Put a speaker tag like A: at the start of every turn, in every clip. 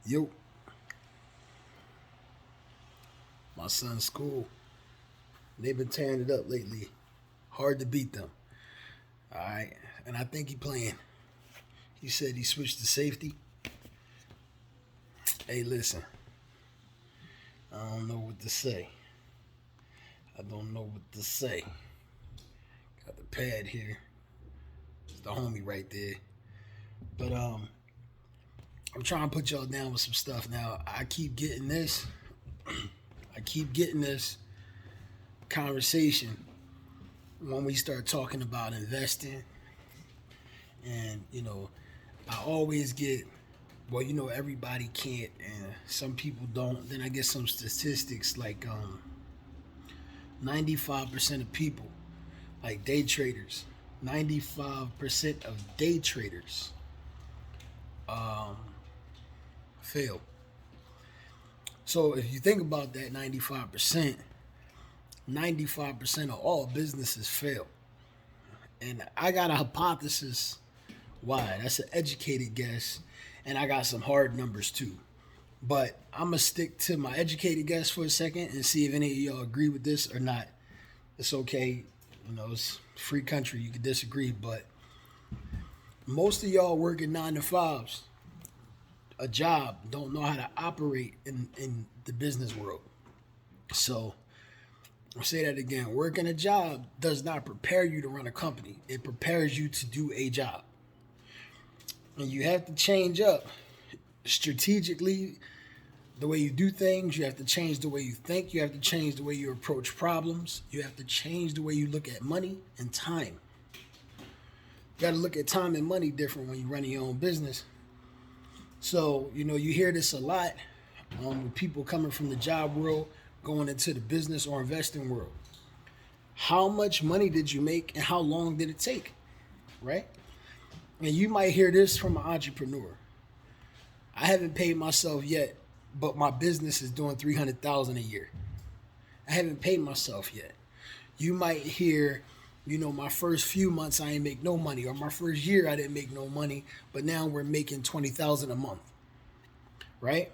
A: Yo, my son's school. They've been tearing it up lately. Hard to beat them. All right, and I think he playing. He said he switched to safety. Hey, listen, I don't know what to say. I don't know what to say. Got the pad here. It's the homie right there. But I'm trying to put y'all down with some stuff now. I keep getting this. I keep getting this conversation when we start talking about investing, and I always get, well, everybody can't, and some people don't. Then I get some statistics like 95% of people, like day traders, 95% of day traders um, fail. So if you think about that 95% of all businesses fail. And I got a hypothesis why. That's an educated guess. And I got some hard numbers too. But I'm going to stick to my educated guess for a second and see if any of y'all agree with this or not. It's okay. It's a free country. You can disagree. But most of y'all working 9 to 5s, a job, don't know how to operate in the business world. So I'll say that again. Working a job does not prepare you to run a company. It prepares you to do a job. And you have to change up strategically the way you do things. You have to change the way you think. You have to change the way you approach problems. You have to change the way you look at money and time. You got to look at time and money different when you're running your own business. So, you hear this a lot with people coming from the job world going into the business or investing world. How much money did you make and how long did it take? Right? And you might hear this from an entrepreneur. I haven't paid myself yet, but my business is doing 300,000 a year. I haven't paid myself yet. You might hear, my first few months I ain't make no money, or my first year I didn't make no money, but now we're making 20,000 a month. Right?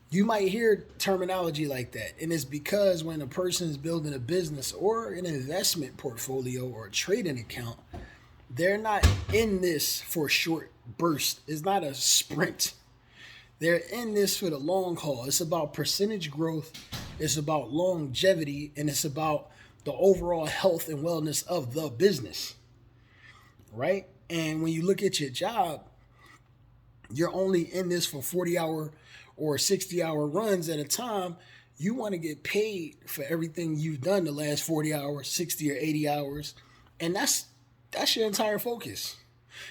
A: You might hear terminology like that, and it's because when a person is building a business or an investment portfolio or a trading account, they're not in this for a short burst. It's not a sprint. They're in this for the long haul. It's about percentage growth, it's about longevity, and it's about the overall health and wellness of the business. Right? And when you look at your job, you're only in this for 40-hour or 60-hour runs at a time. You want to get paid for everything you've done the last 40 hours, 60 or 80 hours. And that's your entire focus.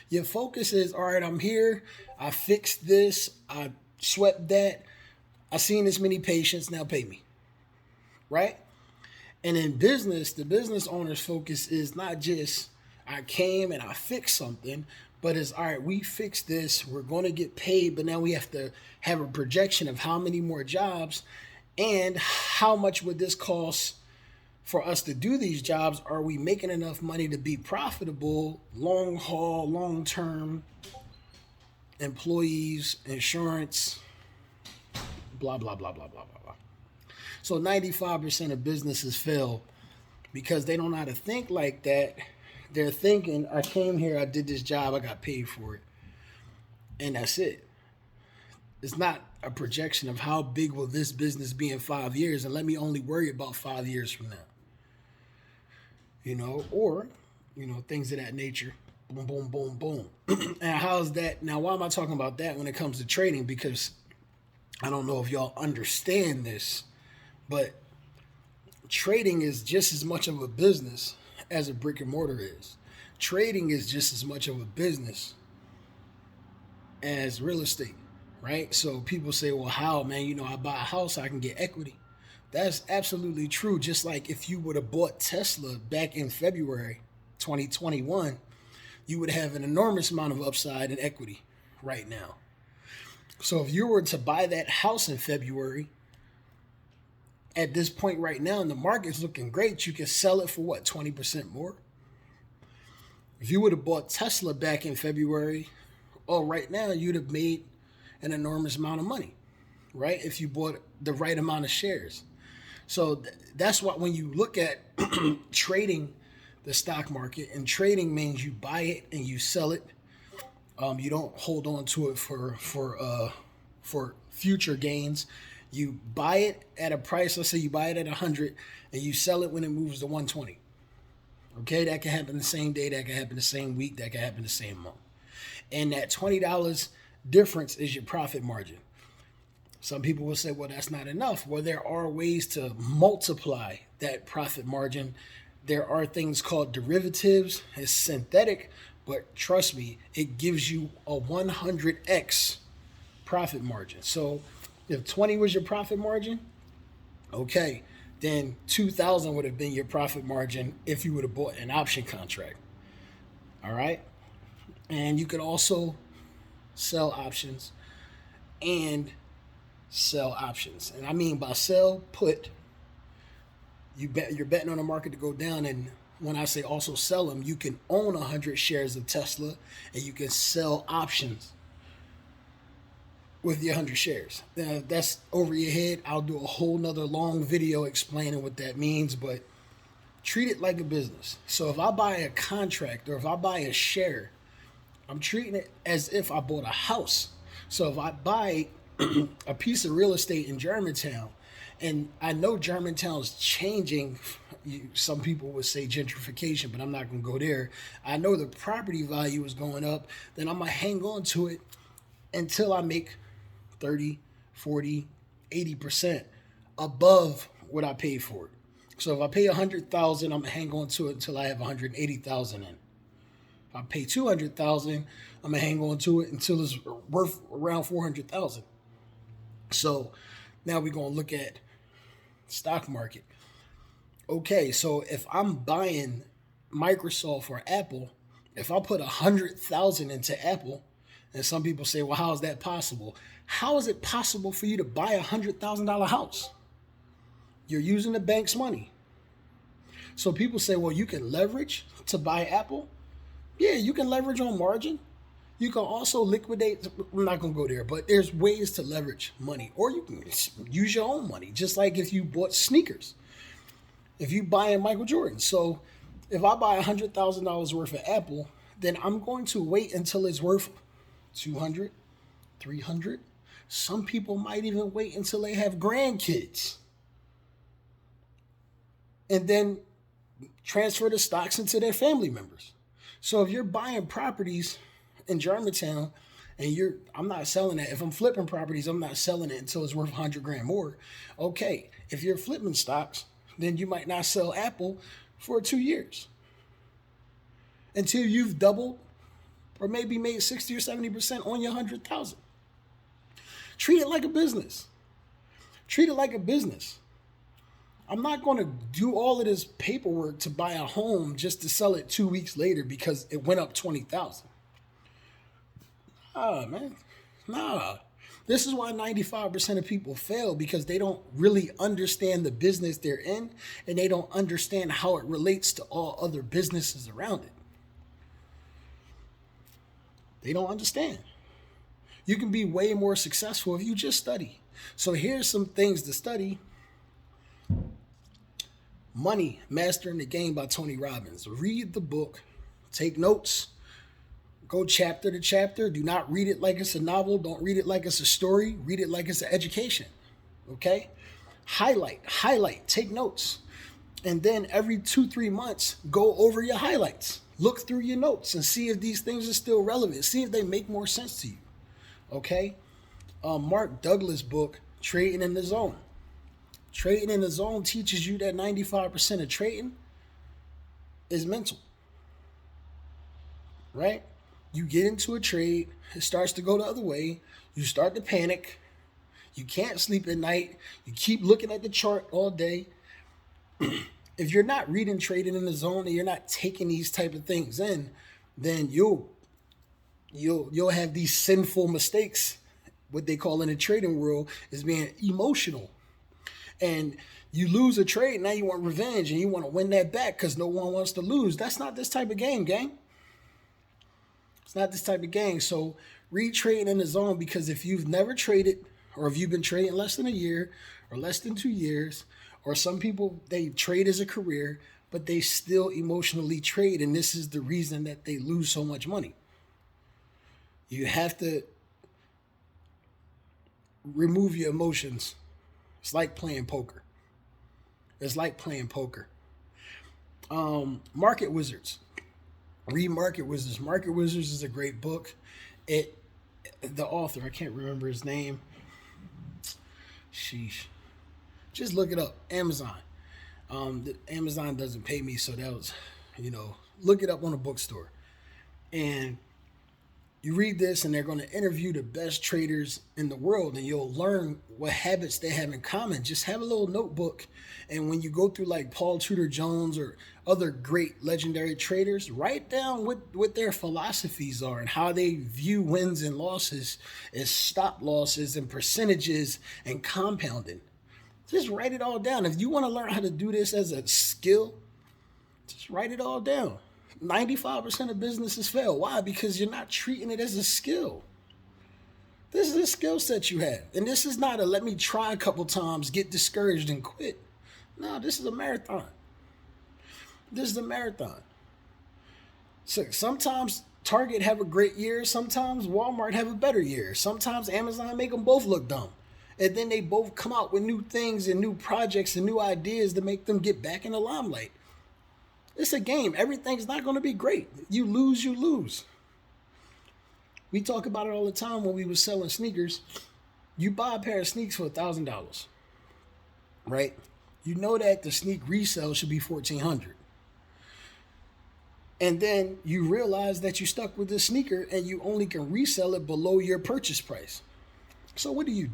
A: Your focus is, all right, I'm here. I fixed this. I swept that. I seen this many patients. Now pay me. Right? And in business, the business owner's focus is not just, I came and I fixed something, but it's, all right, we fixed this. We're going to get paid, but now we have to have a projection of how many more jobs and how much would this cost for us to do these jobs. Are we making enough money to be profitable, long haul, long term, employees, insurance, blah, blah, blah, blah, blah, blah, blah. So 95% of businesses fail because they don't know how to think like that. They're thinking, I came here, I did this job, I got paid for it, and that's it. It's not a projection of how big will this business be in 5 years, and let me only worry about 5 years from now. Or things of that nature. Boom, boom, boom, boom. And how's that? Now, why am I talking about that when it comes to trading? Because I don't know if y'all understand this, but trading is just as much of a business as a brick and mortar is. Trading is just as much of a business as real estate, right? So people say, well, how, man? I buy a house, I can get equity. That's absolutely true. Just like if you would have bought Tesla back in February 2021, you would have an enormous amount of upside in equity right now. So if you were to buy that house in February, at this point right now, and the market's looking great, you can sell it for what, 20% more? If you would have bought Tesla back in February, right now you'd have made an enormous amount of money, right? If you bought the right amount of shares. So that's why when you look at trading the stock market, and trading means you buy it and you sell it. You don't hold on to it for future gains. You buy it at a price. Let's say you buy it at 100, and you sell it when it moves to 120. Okay, that can happen the same day. That can happen the same week. That can happen the same month. And that $20 difference is your profit margin. Some people will say, well, that's not enough. Well, there are ways to multiply that profit margin. There are things called derivatives. It's synthetic, but trust me, it gives you a 100x profit margin. So if 20 was your profit margin, okay, then 2,000 would have been your profit margin if you would have bought an option contract. All right? And you could also sell options and sell options. And I mean by sell, put. You're betting on the market to go down, and when I say also sell them, you can own 100 shares of Tesla and you can sell options with your 100 shares. Now, if that's over your head, I'll do a whole nother long video explaining what that means, but treat it like a business. So if I buy a contract or if I buy a share, I'm treating it as if I bought a house. So if I buy a piece of real estate in Germantown, and I know Germantown's changing. Some people would say gentrification, but I'm not going to go there. I know the property value is going up. Then I'm going to hang on to it until I make 30, 40, 80% above what I paid for it. So if I pay $100,000, I'm going to hang on to it until I have $180,000 in. If I pay $200,000, I'm going to hang on to it until it's worth around $400,000. So now we're going to look at stock market. Okay, so if I'm buying Microsoft or Apple, if I put $100,000 into Apple, and some people say, well, how is that possible? How is it possible for you to buy a $100,000 house? You're using the bank's money. So people say, well, you can leverage to buy Apple. Yeah, you can leverage on margin. You can also liquidate. I'm not going to go there, but there's ways to leverage money, or you can use your own money, just like if you bought sneakers. If you buy a Michael Jordan. So if I buy $100,000 worth of Apple, then I'm going to wait until it's worth 200, 300. Some people might even wait until they have grandkids and then transfer the stocks into their family members. So if you're buying properties in Germantown, and I'm not selling that. If I'm flipping properties, I'm not selling it until it's worth 100 grand more. Okay, if you're flipping stocks, then you might not sell Apple for 2 years until you've doubled or maybe made 60 or 70% on your 100,000. Treat it like a business. Treat it like a business. I'm not going to do all of this paperwork to buy a home just to sell it 2 weeks later because it went up 20,000. Man. Nah. This is why 95% of people fail, because they don't really understand the business they're in, and they don't understand how it relates to all other businesses around it. They don't understand. You can be way more successful if you just study. So here's some things to study. Money, Mastering the Game by Tony Robbins. Read the book. Take notes. Go chapter to chapter. Do not read it like it's a novel. Don't read it like it's a story. Read it like it's an education. Okay? Highlight. Take notes. And then every 2-3 months, go over your highlights. Look through your notes and see if these things are still relevant. See if they make more sense to you. Okay? Mark Douglas' book, Trading in the Zone. Trading in the Zone teaches you that 95% of trading is mental. Right? You get into a trade, it starts to go the other way, you start to panic, you can't sleep at night, you keep looking at the chart all day. If you're not reading Trading in the Zone and you're not taking these type of things in, then you'll have these sinful mistakes. What they call in the trading world is being emotional. And you lose a trade, now you want revenge and you want to win that back because no one wants to lose. That's not this type of game, gang. It's not this type of game. So Read Trading in the Zone, because if you've never traded, or if you've been trading less than a year or less than 2 years, or some people, they trade as a career, but they still emotionally trade, and this is the reason that they lose so much money. You have to remove your emotions. It's like playing poker. It's like playing poker. Market Wizards. Read Market Wizards. Market Wizards is a great book. The author, I can't remember his name. Sheesh. Just look it up. Amazon. Amazon doesn't pay me, so that was, look it up on a bookstore. And you read this, and they're going to interview the best traders in the world, and you'll learn what habits they have in common. Just have a little notebook, and when you go through like Paul Tudor Jones or other great legendary traders, write down what their philosophies are and how they view wins and losses as stop losses and percentages and compounding. Just write it all down. If you want to learn how to do this as a skill, just write it all down. 95% of businesses fail. Why? Because you're not treating it as a skill. This is a skill set you have. And this is not a let me try a couple times, get discouraged, and quit. No, this is a marathon. This is a marathon. So sometimes Target have a great year. Sometimes Walmart have a better year. Sometimes Amazon make them both look dumb. And then they both come out with new things and new projects and new ideas to make them get back in the limelight. It's a game. Everything's not going to be great. You lose, you lose. We talk about it all the time when we were selling sneakers. You buy a pair of sneaks for $1,000, right? You know that the sneak resale should be $1,400. And then you realize that you stuck with this sneaker and you only can resell it below your purchase price. So what do?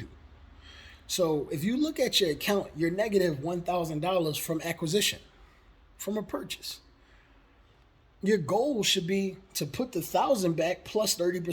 A: So if you look at your account, you're negative $1,000 from acquisition, from a purchase. Your goal should be to put the 1,000 back plus 30%